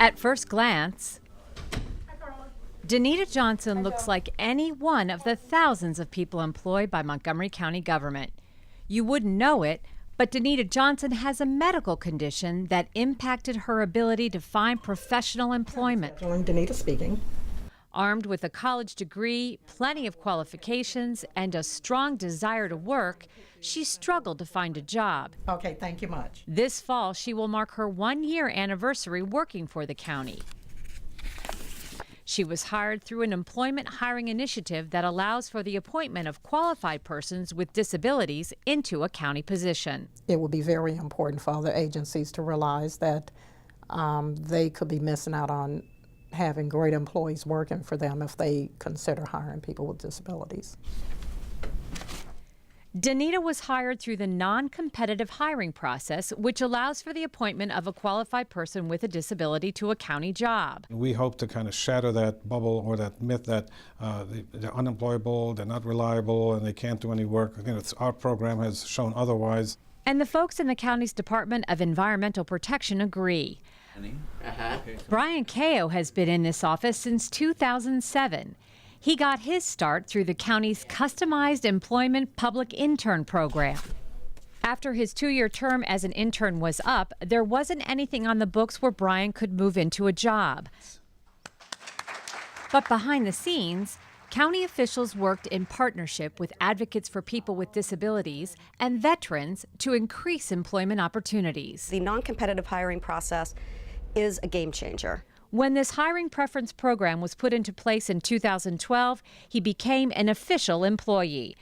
At first glance, Danita Johnson looks like any one of the thousands of people employed by Montgomery County government. You wouldn't know it, but Danita Johnson has a medical condition that impacted her ability to find professional employment. Danita speaking. Armed with a college degree, plenty of qualifications, and a strong desire to work, she struggled to find a job. Okay, thank you much. This fall, she will mark her 1-year anniversary working for the county. She was hired through an employment hiring initiative that allows for the appointment of qualified persons with disabilities into a county position. It would be very important for other agencies to realize that they could be missing out on having great employees working for them if they consider hiring people with disabilities. Danita was hired through the non-competitive hiring process, which allows for the appointment of a qualified person with a disability to a county job. We hope to kind of shatter that bubble or that myth that they're unemployable, they're not reliable, and they can't do any work. Again, our program has shown otherwise. And the folks in the county's Department of Environmental Protection agree. Brian Kao has been in this office since 2007. He got his start through the county's customized employment public intern program. After his 2-year term as an intern was up, there wasn't anything on the books where Brian could move into a job. But behind the scenes, county officials worked in partnership with advocates for people with disabilities and veterans to increase employment opportunities. The non-competitive hiring process is a game changer. When this hiring preference program was put into place in 2012, he became an official employee.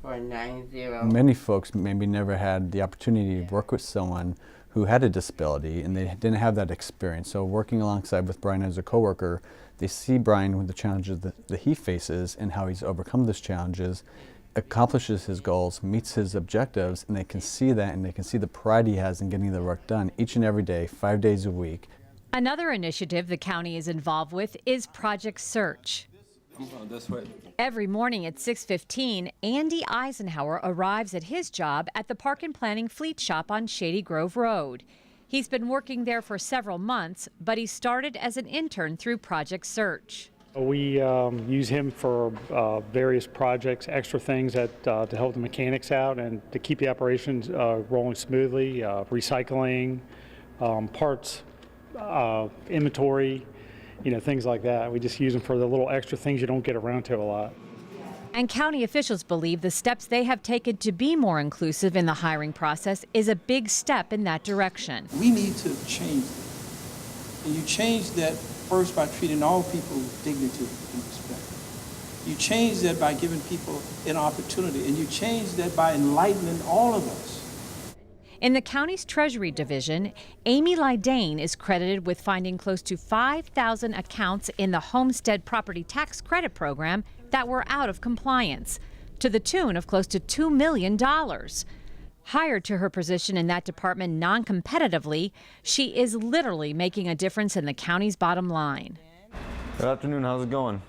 Many folks maybe never had the opportunity to work with someone who had a disability, and they didn't have that experience. So working alongside with Brian as a coworker, they see Brian with the challenges that he faces and how he's overcome those challenges, accomplishes his goals, meets his objectives, and they can see that, and they can see the pride he has in getting the work done each and every day, 5 days a week. Another initiative the county is involved with is Project Search. Every morning at 6:15, Andy Eisenhower arrives at his job at the Park and Planning Fleet Shop on Shady Grove Road. He's been working there for several months, but he started as an intern through Project Search. We use him for various projects, extra things that, to help the mechanics out and to keep the operations rolling smoothly, recycling, parts, inventory, things like that. We just use them for the little extra things you don't get around to a lot. And county officials believe the steps they have taken to be more inclusive in the hiring process is a big step in that direction. We need to change that. And you change that first by treating all people with dignity and respect. You change that by giving people an opportunity, and you change that by enlightening all of us. In the county's Treasury Division, Amy Lydane is credited with finding close to 5,000 accounts in the Homestead Property Tax Credit Program that were out of compliance, to the tune of close to $2 million. Hired to her position in that department non-competitively, she is literally making a difference in the county's bottom line. Good afternoon, how's it going?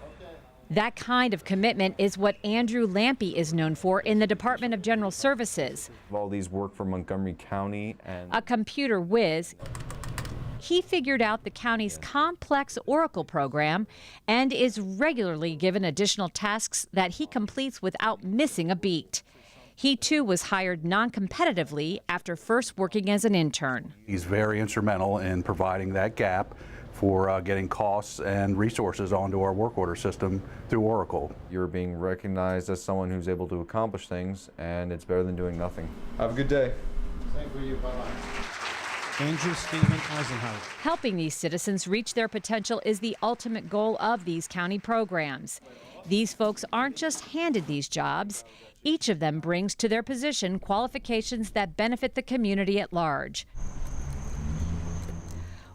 That kind of commitment is what Andrew Lampy is known for in the Department of General Services. All these work for Montgomery County and a computer whiz. He figured out the county's complex Oracle program and is regularly given additional tasks that he completes without missing a beat. He too was hired non-competitively after first working as an intern. He's very instrumental in providing that gap for getting costs and resources onto our work order system through Oracle. You're being recognized as someone who's able to accomplish things, and it's better than doing nothing. Have a good day. Same for you, bye-bye. Andrew Stephen Eisenhower. Helping these citizens reach their potential is the ultimate goal of these county programs. These folks aren't just handed these jobs. Each of them brings to their position qualifications that benefit the community at large.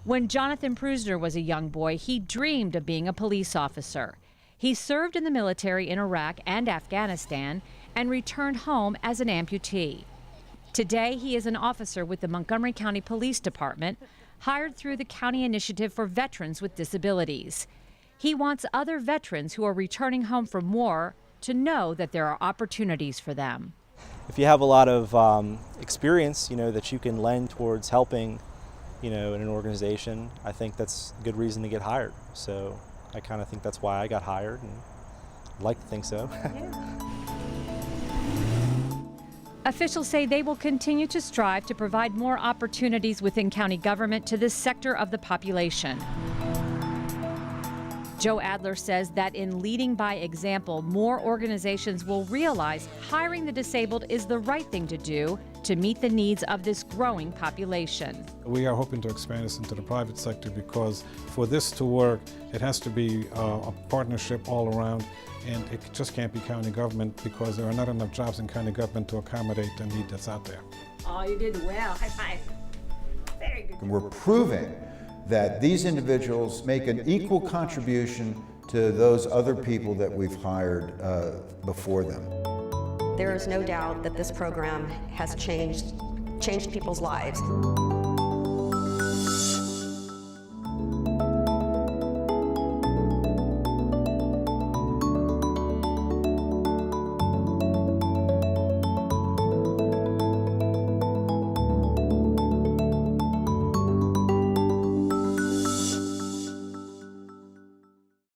When Jonathan Prusner was a young boy, he dreamed of being a police officer. He served in the military in Iraq and Afghanistan and returned home as an amputee. Today, he is an officer with the Montgomery County Police Department, hired through the county initiative for veterans with disabilities. He wants other veterans who are returning home from war to know that there are opportunities for them. If you have a lot of experience, that you can lend towards helping in an organization, I think that's a good reason to get hired. So I kind of think that's why I got hired, and I'd like to think so. Officials say they will continue to strive to provide more opportunities within county government to this sector of the population. Joe Adler says that in leading by example, more organizations will realize hiring the disabled is the right thing to do to meet the needs of this growing population. We are hoping to expand this into the private sector because for this to work, it has to be a partnership all around, and it just can't be county government because there are not enough jobs in county government to accommodate the need that's out there. Oh, you did well. High five. Very good. And we're proving that these individuals make an equal contribution to those other people that we've hired before them. There is no doubt that this program has changed people's lives.